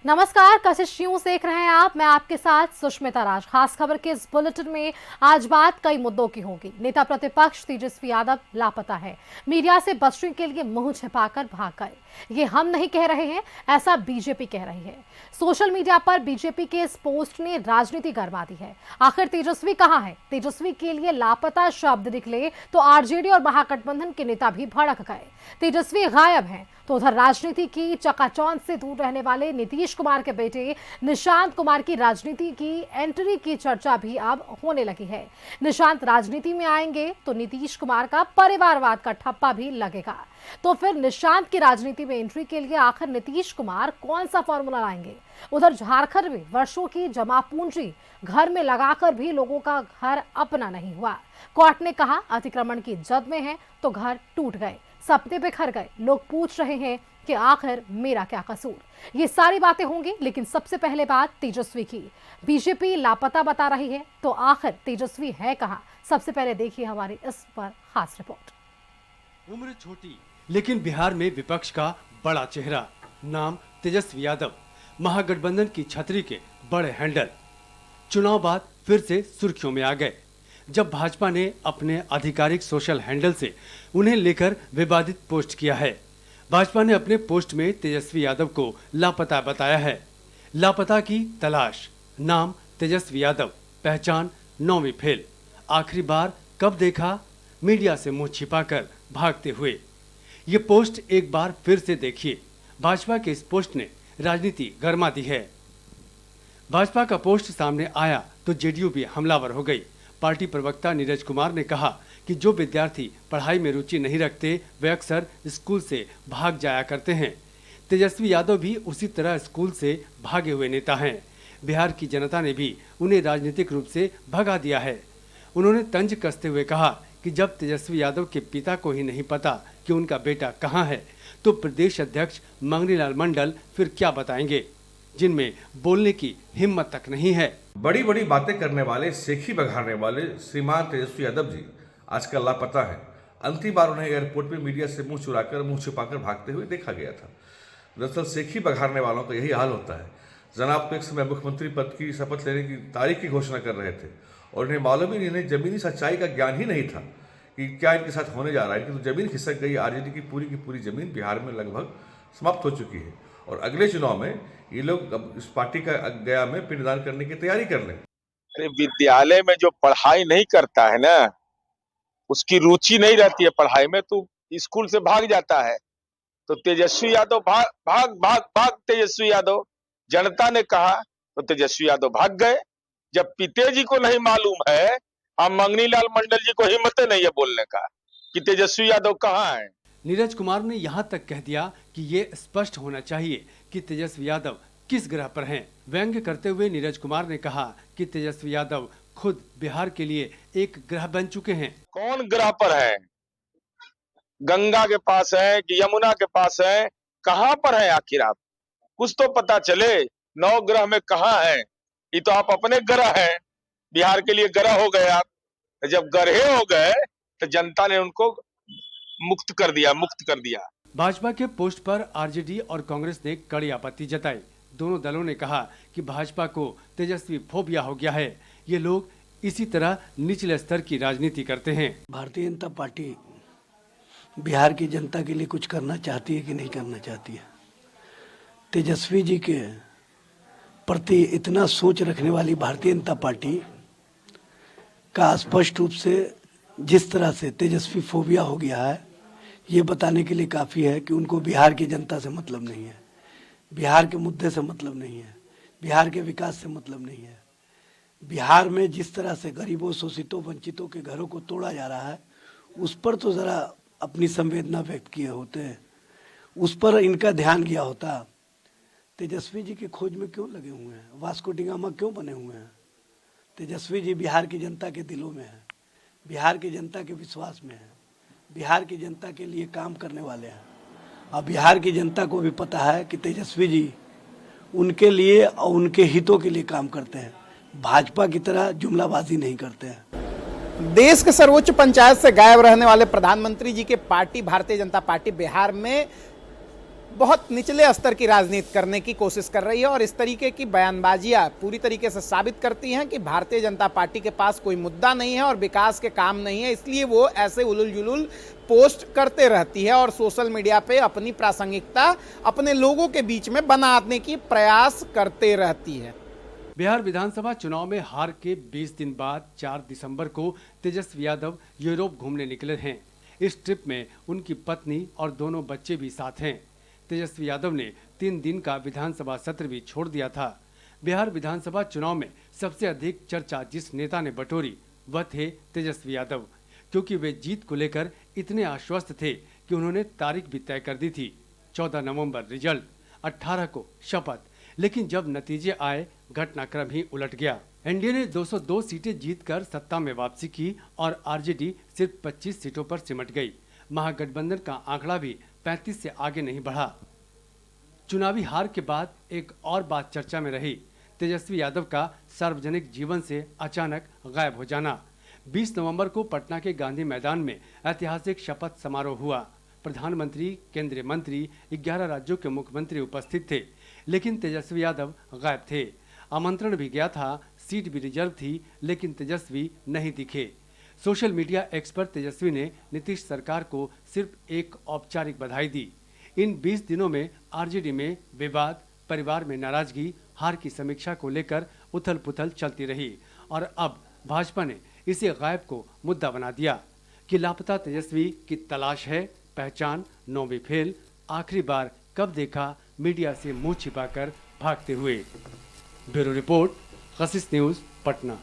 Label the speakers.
Speaker 1: नमस्कार, कशिश न्यूज देख रहे हैं आप। मैं आपके साथ सुष्मिता राज। खास खबर के इस बुलेटिन में आज बात कई मुद्दों की होगी। नेता प्रतिपक्ष तेजस्वी यादव लापता है। मीडिया से बचने के लिए मुंह छिपाकर भाग गए। ये हम नहीं कह रहे हैं, ऐसा बीजेपी कह रही है। सोशल मीडिया पर बीजेपी के इस पोस्ट ने राजनीति गरमा दी है। आखिर तेजस्वी कहां है? तेजस्वी के लिए लापता शब्द निकले तो आरजेडी और महागठबंधन के नेता भी भड़क गए। तेजस्वी गायब हैं तो उधर राजनीति की चकाचौंध से दूर रहने वाले नीतीश कुमार के बेटे निशांत कुमार की राजनीति की एंट्री की चर्चा भी अब होने लगी है। निशांत राजनीति में आएंगे तो नीतीश कुमार का परिवारवाद का ठप्पा भी लगेगा। तो फिर निशांत की राजनीति में एंट्री के लिए आखिर नीतीश कुमार कौन सा फॉर्मूला लाएंगे? उधर झारखंड में वर्षों की जमा पूंजी घर में लगाकर भी लोगों का घर अपना नहीं हुआ। कोर्ट ने कहा अतिक्रमण की जद में है तो घर टूट गए, सपने बिखर गए। लोग पूछ रहे हैं कि आखिर मेरा क्या कसूर? ये सारी बातें होंगी, लेकिन सबसे पहले बात तेजस्वी की। बीजेपी लापता बता रही है तो आखिर तेजस्वी है कहां? सबसे पहले देखिए हमारी इस पर खास रिपोर्ट।
Speaker 2: उम्र छोटी लेकिन बिहार में विपक्ष का बड़ा चेहरा, नाम तेजस्वी यादव, महागठबंधन की छतरी के बड़े हैंडल। चुनाव बाद फिर से सुर्खियों में आ गए जब भाजपा ने अपने आधिकारिक सोशल हैंडल से उन्हें लेकर विवादित पोस्ट किया है। भाजपा ने अपने पोस्ट में तेजस्वी यादव को लापता बताया है। लापता की तलाश, नाम तेजस्वी यादव, पहचान 9वीं फेल। आखिरी बार कब देखा? मीडिया से मुंह छिपाकर भागते हुए। ये पोस्ट एक बार फिर से देखिए। भाजपा के इस पोस्ट ने राजनीति गरमा दी है। भाजपा का पोस्ट सामने आया तो जेडीयू भी हमलावर हो गई। पार्टी प्रवक्ता नीरज कुमार ने कहा कि जो विद्यार्थी पढ़ाई में रुचि नहीं रखते वे अक्सर स्कूल से भाग जाया करते हैं। तेजस्वी यादव भी उसी तरह स्कूल से भागे हुए नेता हैं। बिहार की जनता ने भी उन्हें राजनीतिक रूप से भगा दिया है। उन्होंने तंज कसते हुए कहा कि जब तेजस्वी यादव के पिता को ही नहीं पता कि उनका बेटा कहाँ है तो प्रदेश अध्यक्ष मंगनीलाल मंडल फिर क्या बताएंगे, जिनमें बोलने की हिम्मत तक नहीं है।
Speaker 3: बड़ी बड़ी बातें करने वाले, सेखी बघाड़ने वाले श्रीमान तेजस्वी यादव जी आजकल लापता है। अंतिम बार उन्हें एयरपोर्ट पे मीडिया से मुंह चुराकर, मुंह छिपाकर भागते हुए देखा गया था। दरअसल सेखी बघाड़ने वालों का यही हाल होता है। जनाब तो एक समय मुख्यमंत्री पद की शपथ लेने की तारीख की घोषणा कर रहे थे और इन्हें मालूम ही नहीं, इन्हें जमीनी सच्चाई का ज्ञान ही नहीं था कि क्या इनके साथ होने जा रहा है। इनकी तो जमीन खिसक गई। आरजेडी की पूरी जमीन बिहार में लगभग समाप्त हो चुकी है और अगले चुनाव में ये लोग अब इस पार्टी का गया में पिंडदान करने की तैयारी कर लें।
Speaker 4: अरे विद्यालय में जो पढ़ाई नहीं करता है ना, उसकी रुचि नहीं रहती है पढ़ाई में, तो स्कूल से भाग जाता है। तो तेजस्वी यादव भाग भाग भाग भाग तेजस्वी यादव, जनता ने कहा तो तेजस्वी यादव भाग गए। जब पितेजी को नहीं मालूम है, हम मंगनीलाल मंडल जी को हिम्मत नहीं है बोलने का कि तेजस्वी यादव कहाँ है।
Speaker 2: नीरज कुमार ने यहाँ तक कह दिया कि ये स्पष्ट होना चाहिए कि तेजस्वी यादव किस ग्रह पर हैं। व्यंग्य करते हुए नीरज कुमार ने कहा कि तेजस्वी यादव खुद बिहार के लिए एक ग्रह बन चुके हैं।
Speaker 4: कौन ग्रह पर है? गंगा के पास है कि यमुना के पास है? कहाँ पर है आखिर आप? कुछ तो पता चले। 9 ग्रह में कहाँ है? ये तो आप अपने ग्रह हैं, बिहार के लिए ग्रह हो गए आप। जब ग्रह हो गए तो जनता ने उनको मुक्त कर दिया।
Speaker 2: भाजपा के पोस्ट पर आरजेडी और कांग्रेस ने कड़ी आपत्ति जताई। दोनों दलों ने कहा कि भाजपा को तेजस्वी फोबिया हो गया है। ये लोग इसी तरह निचले स्तर की राजनीति करते हैं।
Speaker 5: भारतीय जनता पार्टी बिहार की जनता के लिए कुछ करना चाहती है कि नहीं करना चाहती है? तेजस्वी जी के प्रति इतना सोच रखने वाली भारतीय जनता पार्टी का स्पष्ट रूप से जिस तरह से तेजस्वी फोबिया हो गया है, ये बताने के लिए काफ़ी है कि उनको बिहार की जनता से मतलब नहीं है, बिहार के मुद्दे से मतलब नहीं है, बिहार के विकास से मतलब नहीं है। बिहार में जिस तरह से गरीबों, शोषितों, वंचितों के घरों को तोड़ा जा रहा है, उस पर तो ज़रा अपनी संवेदना व्यक्त किए होते, उस पर इनका ध्यान गया होता। तेजस्वी जी की खोज में क्यों लगे हुए हैं? वास्को डिगामा क्यों बने हुए हैं? तेजस्वी जी बिहार की जनता के दिलों में है, बिहार की जनता के विश्वास में है, बिहार की जनता के लिए काम करने वाले हैं। अब बिहार की जनता को भी पता है कि तेजस्वी जी उनके लिए और उनके हितों के लिए काम करते हैं, भाजपा की तरह जुमलाबाजी नहीं करते हैं।
Speaker 6: देश के सर्वोच्च पंचायत से गायब रहने वाले प्रधानमंत्री जी के पार्टी भारतीय जनता पार्टी बिहार में बहुत निचले स्तर की राजनीति करने की कोशिश कर रही है और इस तरीके की बयानबाजियां पूरी तरीके से साबित करती हैं कि भारतीय जनता पार्टी के पास कोई मुद्दा नहीं है और विकास के काम नहीं है, इसलिए वो ऐसे उलूल जुलूल पोस्ट करते रहती है और सोशल मीडिया पे अपनी प्रासंगिकता अपने लोगों के बीच में बनाने की प्रयास करते रहती है।
Speaker 2: बिहार विधानसभा चुनाव में हार के 20 दिन बाद 4 दिसंबर को तेजस्वी यादव यूरोप घूमने निकले हैं। इस ट्रिप में उनकी पत्नी और दोनों बच्चे भी साथ हैं। तेजस्वी यादव ने 3 दिन का विधानसभा सत्र भी छोड़ दिया था। बिहार विधानसभा चुनाव में सबसे अधिक चर्चा जिस नेता ने बटोरी वह थे तेजस्वी यादव, क्योंकि वे जीत को लेकर इतने आश्वस्त थे कि उन्होंने तारीख भी तय कर दी थी। 14 नवंबर रिजल्ट, 18 को शपथ, लेकिन जब नतीजे आए घटनाक्रम ही उलट गया। एनडीए ने 202 सीटें जीतकर सत्ता में वापसी की और आरजेडी सिर्फ 25 सीटों पर सिमट गई। महागठबंधन का आंकड़ा भी 35 से आगे नहीं बढ़ा। चुनावी हार के बाद एक और बात चर्चा में रही, तेजस्वी यादव का सार्वजनिक जीवन से अचानक गायब हो जाना। 20 नवंबर को पटना के गांधी मैदान में ऐतिहासिक शपथ समारोह हुआ। प्रधानमंत्री, केंद्रीय मंत्री, 11 राज्यों के मुख्यमंत्री उपस्थित थे, लेकिन तेजस्वी यादव गायब थे। आमंत्रण भी गया था, सीट भी रिजर्व थी, लेकिन तेजस्वी नहीं दिखे। सोशल मीडिया एक्स पर तेजस्वी ने नीतीश सरकार को सिर्फ एक औपचारिक बधाई दी। इन 20 दिनों में आरजेडी में विवाद, परिवार में नाराजगी, हार की समीक्षा को लेकर उथल पुथल चलती रही और अब भाजपा ने इसे गायब को मुद्दा बना दिया कि लापता तेजस्वी की तलाश है, पहचान 9वीं फेल, आखिरी बार कब देखा मीडिया से मुंह छिपाकर भागते हुए। ब्यूरो रिपोर्ट, कशिश न्यूज, पटना।